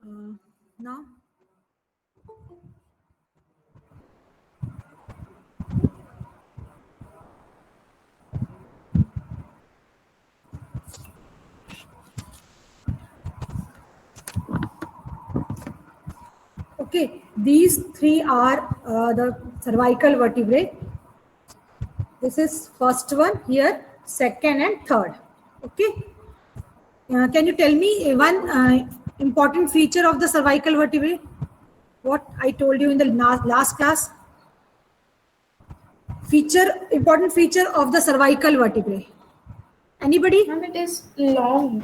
Now, okay, these three are the cervical vertebrae. This is first one here, second and third. Okay. Can you tell me one important feature of the cervical vertebrae? What I told you in the last class? Important feature of the cervical vertebrae. Anybody? Ma'am, it is long.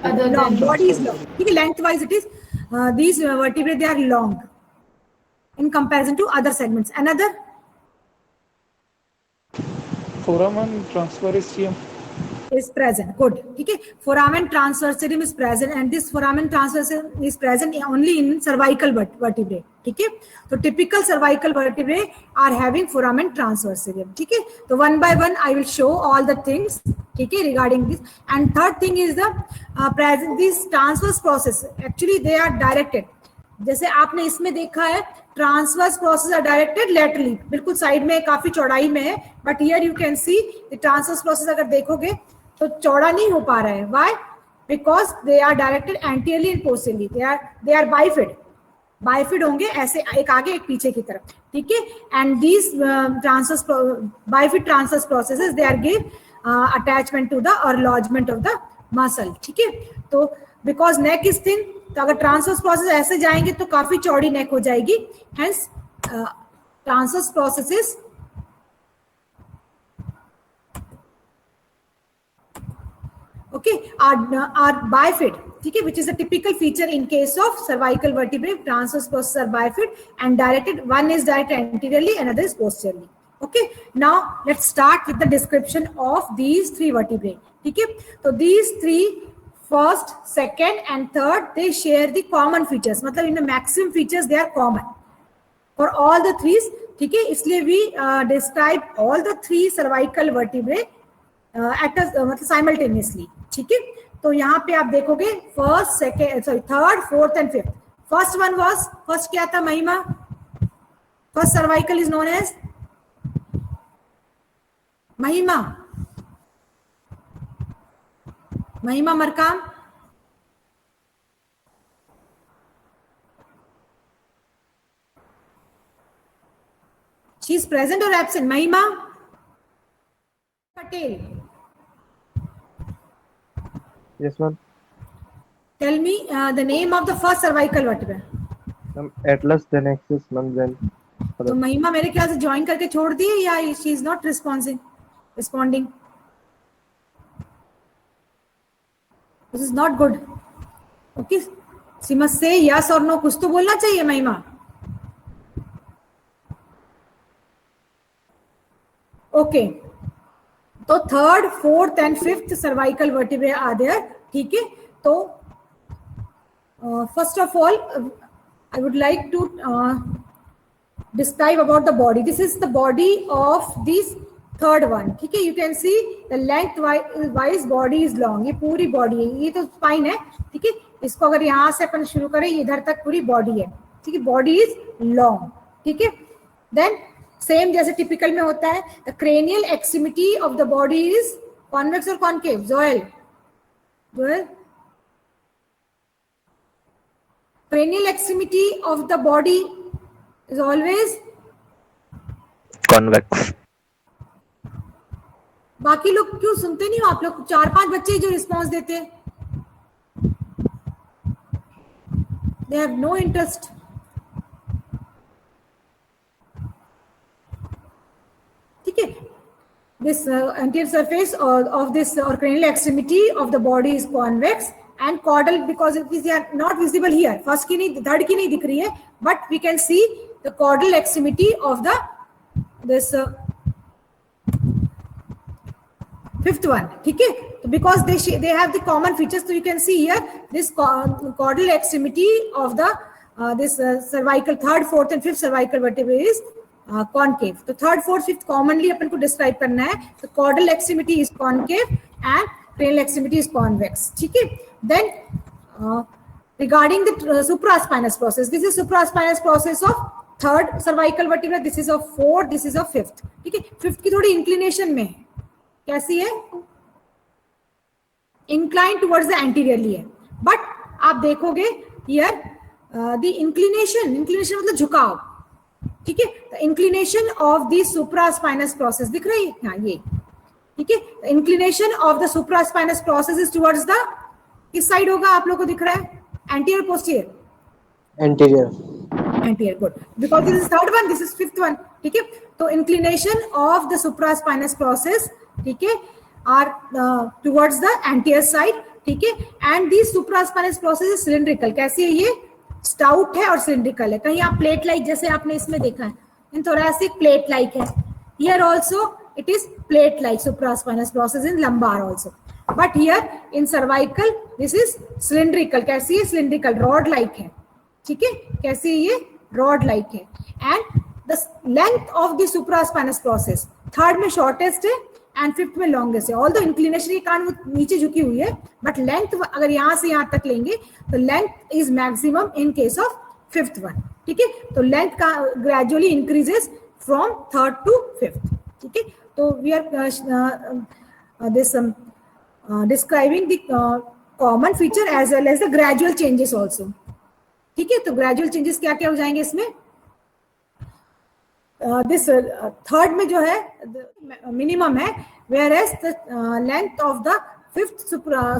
Other Long. than Body is long. Okay, lengthwise it is. These vertebrae, they are long in comparison to other segments. Another? Foramen transversorum is present. Good. Okay. Foramen transversorum is present, and this foramen transversorum is present only in cervical vertebrae. Okay. So typical cervical vertebrae are having foramen transversorum. Okay. So one by one, I will show all the things. Okay, regarding this. And third thing is the present. These transverse process actually they are directed. जैसे आपने इसमें देखा है transverse process are directed laterally, बिल्कुल side में काफी चौड़ाई में है, but here you can see the transverse process अगर देखोगे तो चौड़ा नहीं हो पा रहा है. Why? Because they are directed anteriorly and posteriorly. They are bifid होंगे ऐसे, एक आगे एक पीछे की तरफ. ठीक है. And these transverse bifid transverse processes they are give attachment to the और लॉजमेंट ऑफ द मसल. ठीक है. तो बिकॉज नेक इज थिन, तो अगर ट्रांसवर्स प्रोसेस ऐसे जाएंगे तो काफी चौड़ी नेक हो जाएगी. Hence transverse processes okay are bifid. ठीक है, which is a typical feature in case of cervical vertebrae. Transverse processes are bifid and directed. One is directed anteriorly, another is posteriorly. Okay, now let's start with the description of these three vertebrae. ठीक है. तो these three, first, second and third, they share the common features. मतलब इनमें maximum features they are common for all the three. ठीक है. इसलिए we describe all the three cervical vertebrae मतलब simultaneously. ठीक है. तो यहाँ पे आप देखोगे first, second, sorry third, fourth and fifth. First one was, first क्या था? Mahima. First cervical is known as Mahima. Mahima Markam. She is present और absent? Mahima Patel. Yes, ma'am. Tell me the name of the first cervical vertebra. Atlas, then Axis, then. तो महिमा मेरे ख्याल से join करके छोड़ दी है या she is not responding. This is not good. Okay, she must say yes और नो. कुछ तो बोलना चाहिए महिमा. ओके, तो third, fourth and fifth cervical vertebrae are there. ठीक है. तो first of all I would like to describe about the body. This is the body of this third one. ठीक है. You can see the length wise body is long. ये पूरी body है. ये तो स्पाइन है. ठीक है. इसको अगर यहाँ से अपन शुरू करें, इधर तक पूरी बॉडी है. ठीक है. Body is long. ठीक है. देन सेम जैसे टिपिकल में होता है, the cranial extremity of the body is convex और कॉन्केव. जोएल, cranial extremity of the body is always convex. बाकी लोग क्यों सुनते नहीं हो? आप लोग 4-5 बच्चे जो रिस्पॉन्स देते हैं, they have no interest. ठीक है. This anterior surface of this or cranial extremity of the body is convex and caudal because they are not visible here. First की नहीं, third की नहीं दिख रही है, but we can see the caudal extremity of the this fifth one. ठीक है. Because they have the common features, so you can see here this caudal extremity of the this cervical third, fourth and fifth cervical vertebrae is concave. तो third, fourth, fifth commonly अपन को describe करना है. तो caudal extremity is concave and cranial extremity is convex. ठीक है. Then regarding the supraspinous process, this is supraspinous process of third cervical vertebra, this is of fourth, this is of fifth. ठीक है, fifth की थोड़ी inclination में है, कैसी है, इंक्लाइन टुवर्ड्स द एंटीरियरली है, बट आप देखोगे हियर द इंक्लिनेशन मतलब झुकाव, ठीक है, the inclination of the supraspinous process दिख रही है, हाँ ये, ठीक है, inclination of the supraspinous process is towards the, किस साइड होगा आप लोगों को दिख रहा है, anterior posterior, anterior, good, because this is third one, this is fifth one, ठीक है, तो inclination of the supraspinous process, ठीक है, are towards the anterior side, ठीक है, and this supraspinous process is cylindrical, कैसी है ये, स्टाउट है और सिलिंड्रिकल है, कहीं आप प्लेट लाइक जैसे आपने इसमें देखा है, इन thoracic प्लेट लाइक है, here also it is plate like supraspinous process in lumbar also, but here in cervical this is cylindrical, कैसी है, सिलिंड्रिकल, रॉड लाइक है, ठीक है, कैसी है ये, रॉड लाइक है, and the length of the supraspinous process third में शॉर्टेस्ट है एंड फिफ्थ में लॉन्गेस्ट है, ऑल द इंक्लिनेशन के कारण वो नीचे झुकी हुई है, बट लेंथ अगर यहां से यहां तक लेंगे तो length is maximum in case of fifth one, ठीक है, तो लेंथ का gradually increases from third to fifth, ठीक है, तो we are this describing the common feature as well as the gradual changes also, ठीक है, तो ग्रेजुअल चेंजेस क्या क्या हो जाएंगे इसमें, दिस थर्ड में जो है मिनिमम है, whereas the length of the fifth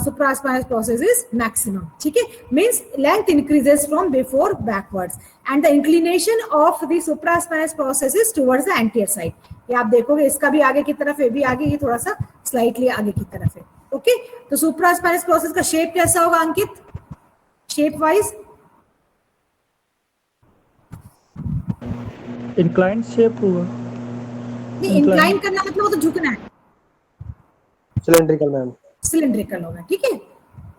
supraspinous process is maximum, ठीक है, means length increases from before backwards and the inclination of the supraspinous process is towards the anterior side, ये आप देखोगे इसका भी आगे की तरफ है, भी आगे, ये थोड़ा सा स्लाइटली आगे की तरफ है, ओके, तो supraspinous process का शेप कैसा होगा अंकित, शेप वाइज, इंक्लाइंड शेप होगा, इंक्लाइन करना मतलब वो तो झुकना है, सिलिंड्रिकल मैम, सिलिंड्रिकल होगा, ठीक है,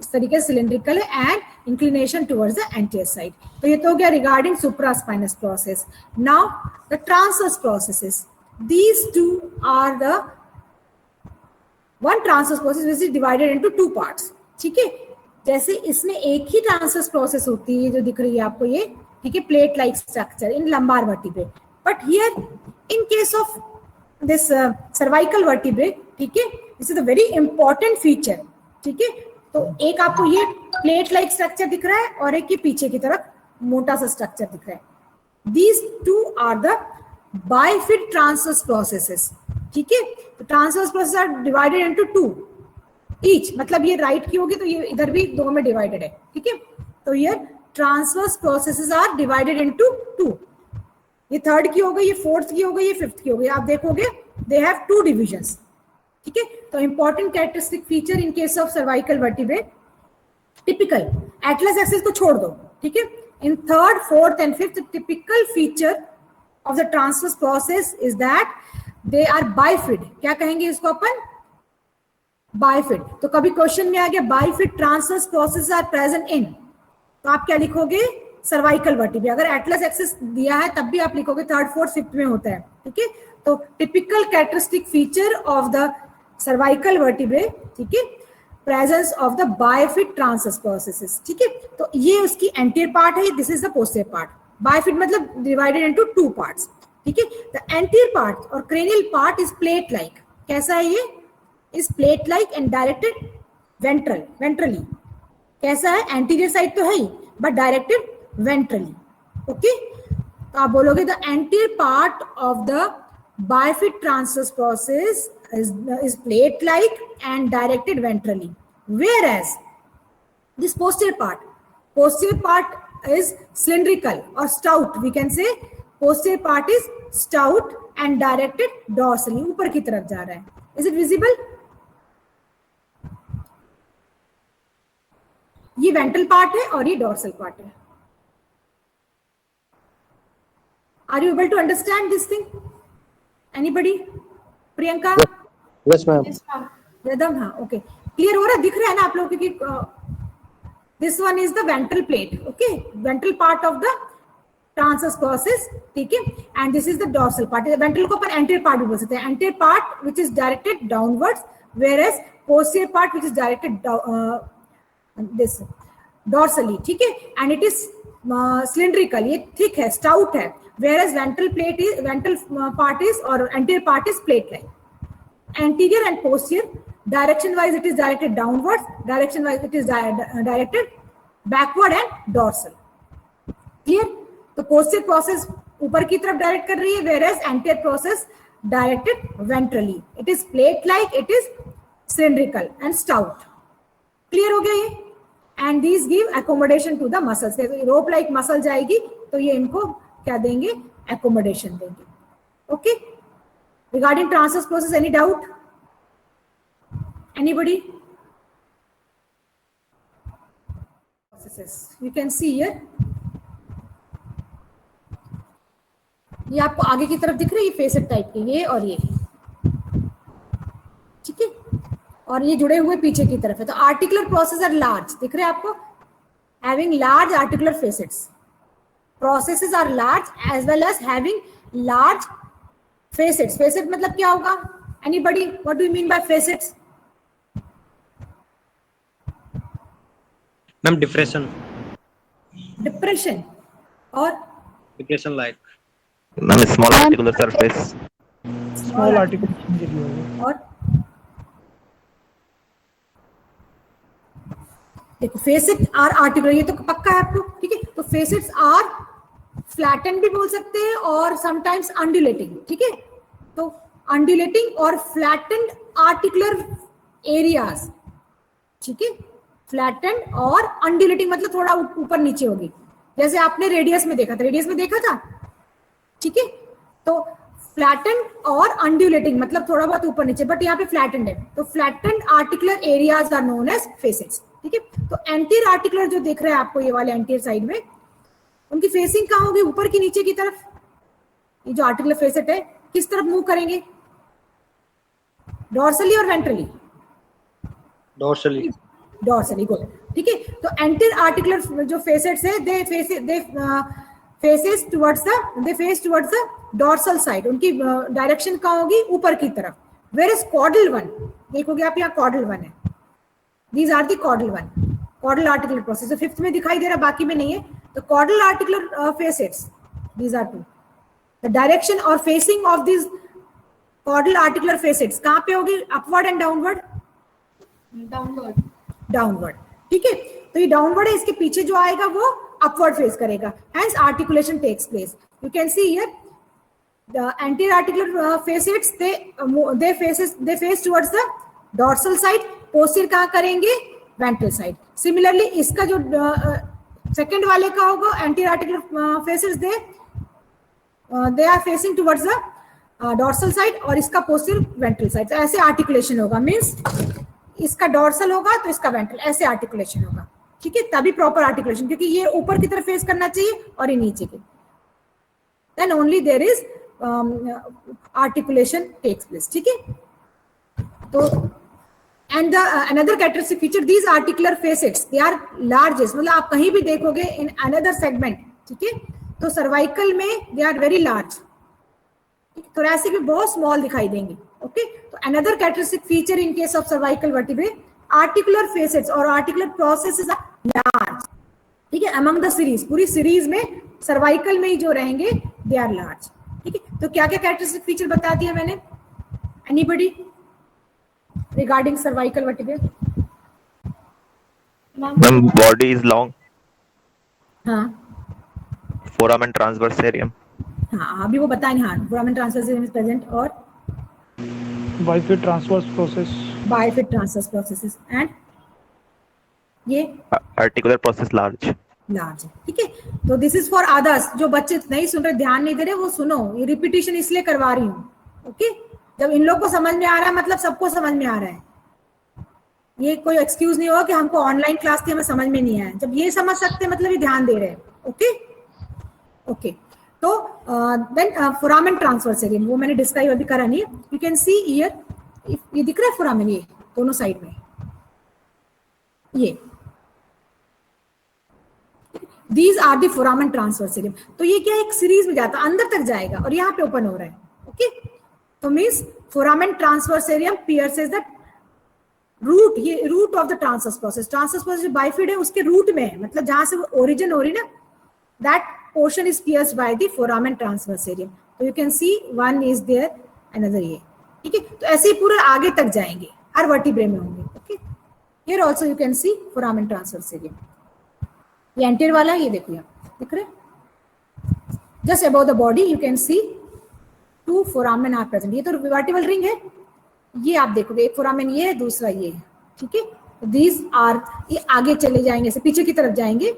इस तरीके से सिलिंड्रिकल है and inclination towards the anterior side, तो ये तो हो गया regarding supraspinous process. Now the transverse processes, these two are the one transverse process which is divided into two parts, ठीक है, जैसे इसमें एक ही ट्रांसवर्स प्रोसेस होती है जो दिख रही है आपको ये, ठीक है, plate like structure in lumbar vertebrae, but here in case of this cervical vertebrae, ठीक है, this is a very important feature, ठीक है, तो एक आपको ये प्लेट लाइक स्ट्रक्चर दिख रहा है और एक ये पीछे की तरफ मोटा सा स्ट्रक्चर दिख रहा है, these two are the bifid transverse processes, ठीक है, तो transverse process are divided into two each, मतलब ये राइट की होगी तो ये इधर भी दो में डिवाइडेड है, ठीक है, तो ये transverse processes are divided into two, ये थर्ड की हो गई, ये फोर्थ की हो गई, ये फिफ्थ की हो गई, आप देखोगे दे हैव टू डिविजन्स, ठीक है, तो important characteristic feature in case of cervical vertebrae, typical atlas axis को छोड़ दो, ठीक है, in third fourth and fifth typical feature of the transverse process is that they are bifid, क्या कहेंगे इसको अपन, बाइफिड, तो कभी क्वेश्चन में आ गया bifid transverse process are present in, तो आप क्या लिखोगे, सर्वाइकल वर्टिब्रे, अगर एटलस एक्सिस दिया है तब भी आप लिखोगे थर्ड फोर्थ फिफ्थ में होता है, ठीक है, तो typical characteristic feature of the cervical vertebrae, ठीक है, presence of the bifid transverse processes, ठीक है, तो ये उसकी एंटीरियर पार्ट है, this is the posterior part, bifid मतलब डिवाइडेड इनटू टू पार्ट्स, ठीक है, द एंटीरियर पार्ट और cranial part is plate like, कैसा है ये, is plate like and directed ventrally, कैसा है, एंटीरियर साइड तो है ही बट डायरेक्टेड वेंट्रली, ओके, तो आप बोलोगे the anterior part of the bifid transverse process is plate like and directed ventrally, whereas this posterior part is cylindrical or stout, we can say posterior part is stout and directed dorsally, ऊपर की तरफ जा रहा है, is it visible, ये ventral part है और ये dorsal part है, are you able to understand this thing, anybody, Priyanka, yes ma'am, rhythm, हाँ, ओके, क्लियर हो रहा है, दिख रहा है ना आप लोगों की, this one is the ventral plate, okay, ventral part of the transverse process, ठीक है, and this is the dorsal part, ventral को अपन एंटीरियर पार्ट भी बोल सकते हैं, anterior part which is directed downwards, whereas posterior part which is directed this, dorsally, ठीक है, एंड इट इज सिलिंड्रिकल, ये थिक है, स्टाउट है, whereas ventral part is or anterior part is plate like. Anterior and posterior, direction wise it is directed downwards, direction wise it is directed backward and dorsal. Clear? तो posterior process ऊपर की तरफ direct कर रही है, whereas anterior process directed ventrally. It is plate like, it is cylindrical and stout. Clear हो गया ये? And these give accommodation to the muscles. Rope like muscle जाएगी तो ये इनको क्या देंगे, accommodation देंगे. Okay? Regarding transverse process, any doubt? Anybody? Processes. You can see here. ये आपको आगे की तरफ दिख रही है फेसेट टाइप के, ये और ये, ठीक है, और ये जुड़े हुए पीछे की तरफ है. तो आर्टिकुलर प्रोसेस आर लार्ज, दिख रहे हैं आपको, having large articular facets. Processes are large as well as having large facets. Facet मतलब क्या होगा? Anybody, what do you mean by facets? Ma'am depression. Depression और depression like ma'am small articular surface. Small articulation injury होगी. और देखो facet are articular, ये तो पक्का है आपको, ठीक है. तो फेसेट्स आर फ्लैटन भी बोल सकते हैं और समटाइम्स अंडुलेटिंग, ठीक है. तो अंडुलेटिंग और फ्लैटेंड आर्टिकुलर एरियाज, ठीक है. फ्लैटेंड और अंडुलेटिंग मतलब थोड़ा ऊपर नीचे होगी, जैसे आपने रेडियस में देखा था, ठीक है. तो फ्लैटेंड और अंडुलेटिंग मतलब थोड़ा बहुत ऊपर नीचे, बट यहाँ पे फ्लैटेंड है. तो flattened articular areas are known as facets, ठीक है. तो एंटीरियर आर्टिकुलर जो दिख रहा है आपको, ये वाले एंटीरियर साइड में, उनकी फेसिंग कहाँ होगी? ऊपर की नीचे की तरफ. ये जो आर्टिकुलर फेसेट है किस तरफ मूव करेंगे? डॉर्सली और वेंट्रली? डॉर्सली. डॉर्सली, गुड, ठीक है. तो एंटीरियर आर्टिकुलर जो फेसेट्स है, they face towards the dorsal side. उनकी डायरेक्शन कहाँ होगी? ऊपर की तरफ. वेयर इज कॉर्डल वन, देखोगे आप यहाँ कॉर्डल वन है. These are the caudal one, caudal articular process. तो फिफ्थ में दिखाई दे रहा, बाकी में नहीं है. तो caudal articular facets, these are two. The direction or facing of these caudal articular facets कहाँ पे होगी? Upward and downward? Downward. Downward, ठीक है. तो ये downward है, इसके पीछे जो आएगा वो upward face करेगा. Hence articulation takes place. You can see here the anterior articular facets, they face towards the dorsal side. Posterior कहाँ करेंगे? Ventral side. सिमिलरली इसका जो सेकंड वाले का होगा, anterior articular faces, they are facing towards the dorsal side, और इसका posterior ventral side. तो ऐसे आर्टिकुलेशन होगा, मींस इसका डॉर्सल होगा तो इसका वेंट्रल, ऐसे आर्टिकुलेशन होगा, ठीक है. तभी प्रॉपर आर्टिकुलेशन, क्योंकि ये ऊपर की तरफ फेस करना चाहिए और ये नीचे की. Then only there is articulation takes place, ठीक है. तो and the another characteristic feature, these articular facets, they are largest, मतलब आप कहीं भी देखोगे in another segment, ठीक है. तो सर्वाइकल में they are very large, thoracic में बहुत small दिखाई देंगे, ओके. तो another characteristic feature in case of cervical vertebrae, articular facets और articular processes are large, ठीक है. among the series, पूरी सीरीज में सर्वाइकल में ही जो रहेंगे they are large, ठीक है. तो क्या क्या characteristic feature बता दिया मैंने? anybody regarding cervical vertebrae? Ma'am body is long. हाँ फोरामेन ट्रांसवर्स एरियम. हाँ, अभी वो बताएं. हाँ, फोरामेन ट्रांसवर्स एरियम इज प्रेजेंट, और bifid transverse process. Bifid transverse processes, and ये आर्टिकुलर प्रोसेस लार्ज. लार्ज, ठीक है. तो दिस इज फॉर अदर्स. जो बच्चे नहीं सुन रहे, ध्यान नहीं दे रहे, वो सुनो. ये रिपीटिशन इसलिए करवा रही हूँ, ओके. जब इन लोग को समझ में आ रहा है मतलब सबको समझ में आ रहा है. ये कोई एक्सक्यूज नहीं होगा कि हमको ऑनलाइन क्लास थी हमें समझ में नहीं आया. जब ये समझ सकते हैं मतलब ये ध्यान दे रहे हैं, ओके. ओके, तो देन फोरामेन ट्रांसवर्स एरियम, वो मैंने डिस्क्राइब अभी करा नहीं है. यू कैन सी हियर, ये दिख रहा है फोरामेन, ये दोनों साइड में, ये these are the foramen transversarium. तो ये क्या, एक सीरीज में जाता है, अंदर तक जाएगा और यहाँ पे ओपन हो रहा है, ओके. तो means foramen transverse area pierces the root, ये root of the transverse process, transverse process bifid है उसके रूट में है, मतलब जहां से ओरिजिन हो रही ना, that portion is pierced by the foramen transversarium. तो you can see one is there, another ये, ठीक है। तो ऐसे ही पूरा आगे तक जाएंगे, हर वर्टिब्रे में होंगे, okay. Here also you can see foramen transversarium, ये एंटीरियर वाला है, ये देखो यहाँ दिख रहे, just about the body you can see two foramen are present. ये तो वर्टिबल रिंग है, ये आप देखोगे एक फोरामेन ये है, दूसरा ये है, ठीक है। दीज आर, ये आगे चले जाएंगे, ऐसे पीछे की तरफ जाएंगे,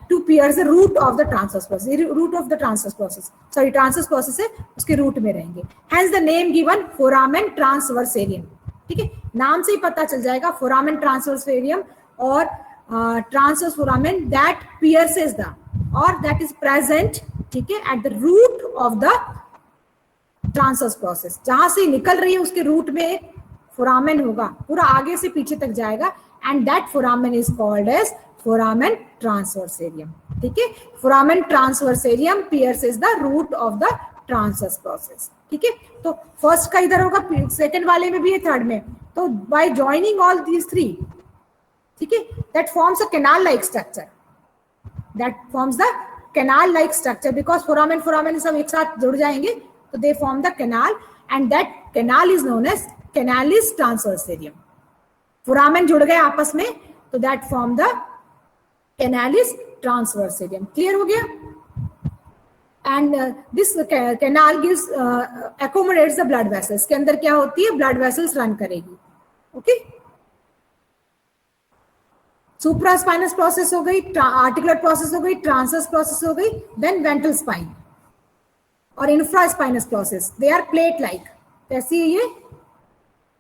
to pierce the root of the transverse process, root of the transverse process, sorry transverse process है उसके रूट में रहेंगे, hence the name given foramen transversarium, ठीक है। नाम से ही पता चल जाएगा फोरामेन ट्रांसवर्सेरियम, और transverse foramen that pierces the और दैट इज प्रेजेंट, ठीक है, at the root of the transverse process, जहां से निकल रही है उसके रूट में एक फोरामेन होगा, पूरा आगे से पीछे तक जाएगा, and that foramen is called as foramen transversarium, ठीक है। Foramen transversarium pierces the root of the transverse process, ठीक है। तो फर्स्ट का इधर होगा, सेकंड वाले में भी है, थर्ड में, तो by joining all these three, ठीक है, that forms a canal like structure, that forms the canal like structure, because foramen सब एक साथ जुड़ जाएंगे, तो they form the canal, and that canal is known as canalis transversarium. Foramen जुड़ गए आपस में, तो that form the canalis transversarium. Clear हो गया? And this canal gives accommodates the blood vessels, के अंदर क्या होती है, ब्लड वेसल्स रन करेगी, ओके। सुप्रास्पाइनस प्रोसेस हो गई, आर्टिकुलर प्रोसेस हो गई, ट्रांसवर्स प्रोसेस हो गई, देन वेंट्रल स्पाइन और infraspinous process, they are plate like. कैसी है ये?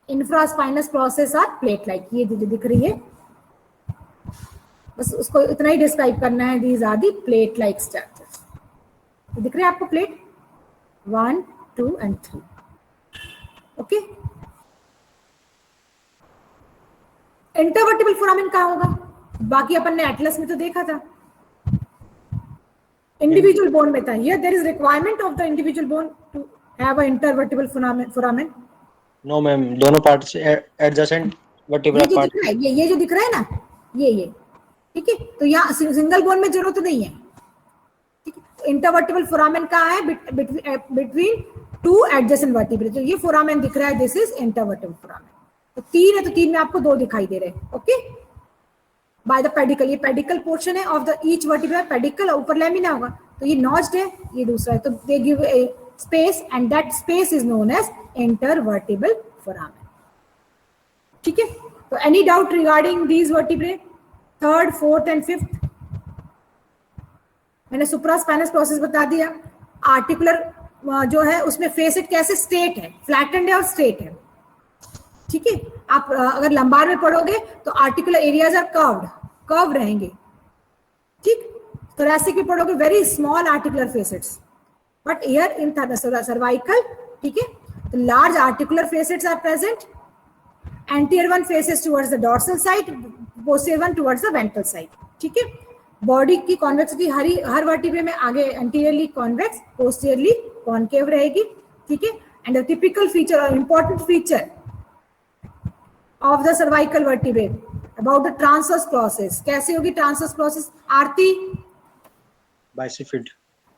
Infraspinous process are plate like, ये दिख रही है, बस उसको इतना ही डिस्क्राइब करना है, these are the plate like structures. दिख रहे हैं आपको plate 1, 2 and 3, okay. Intervertebral foramen कहाँ होगा? बाकी अपन ने एटलस में तो देखा था, इंडिविजुअल बोन में था। Here there is requirement of the individual bone to have a intervertebral foramen. No ma'am, दोनों पार्ट्स एडजेसेंट वर्टिब्रा पार्ट, ये जो दिख रहा है ना, ये ठीक है। तो यहाँ सिंगल बोन में जरूरत नहीं है, ठीक है। इंटरवर्टिबल फोरामेन कहाँ है? Between two adjacent vertebrae. तो ये फोरामेन दिख रहा है, दिस इज इंटरवर्टिबल फोरामेन। तो 3 है, तो 3 में आपको 2 दिखाई दे रहे हैं, ओके। बाय द पेडिकल, ये पेडिकल पोर्शन है of the each vertebra, pedicle ऊपर लैमिना होगा, तो ये नॉच्ड है, ये दूसरा है, तो they give a space, and that space is known as intervertebral foramen, ठीक है। तो any doubt regarding these vertebrae, 3rd, 4th and 5th? मैंने सुप्रास्पाइनस प्रोसेस बता दिया। आर्टिकुलर जो है उसमें फेसेट कैसे, स्ट्रेट है, फ्लैटेंड है और स्ट्रेट है, ठीक है। आप अगर लंबार में पढ़ोगे तो आर्टिकुलर एरियाज आर कर्व रहेंगे, ठीक। थोरैसिक में पढ़ोगे very small articular facets, but here in cervical, ठीक है, तो large articular facets are present. Anterior one faces towards the dorsal side, posterior one towards the ventral side, ठीक है। Body की कॉन्वेक्सिटी हर वर्टिब्रे में आगे एंटीरियरली कॉन्वेक्स, पोस्टीरियरली कॉनकेव रहेगी, ठीक है। एंड द टिपिकल फीचर और important feature of the cervical vertebrae about the transverse process, कैसे होगी ट्रांसवर्स प्रोसेस? आरती, बाइसिफिड।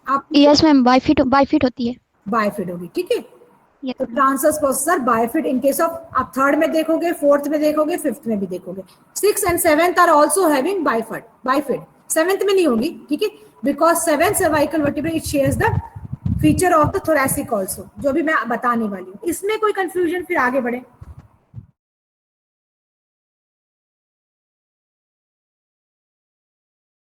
आप यस मैम, बाइफिट होती है, बाइफिड होगी, ठीक है। तो transverse process are bifid in case of, आप 3rd में देखोगे, 4th में देखोगे, 5th में भी देखोगे। 6th and 7th are also having bifid, 7th में नहीं होगी, ठीक है, because 7th cervical vertebrae it shares the feature of the thoracic also, जो भी मैं बताने वाली हूँ। इसमें कोई कंफ्यूजन? फिर आगे बढ़े।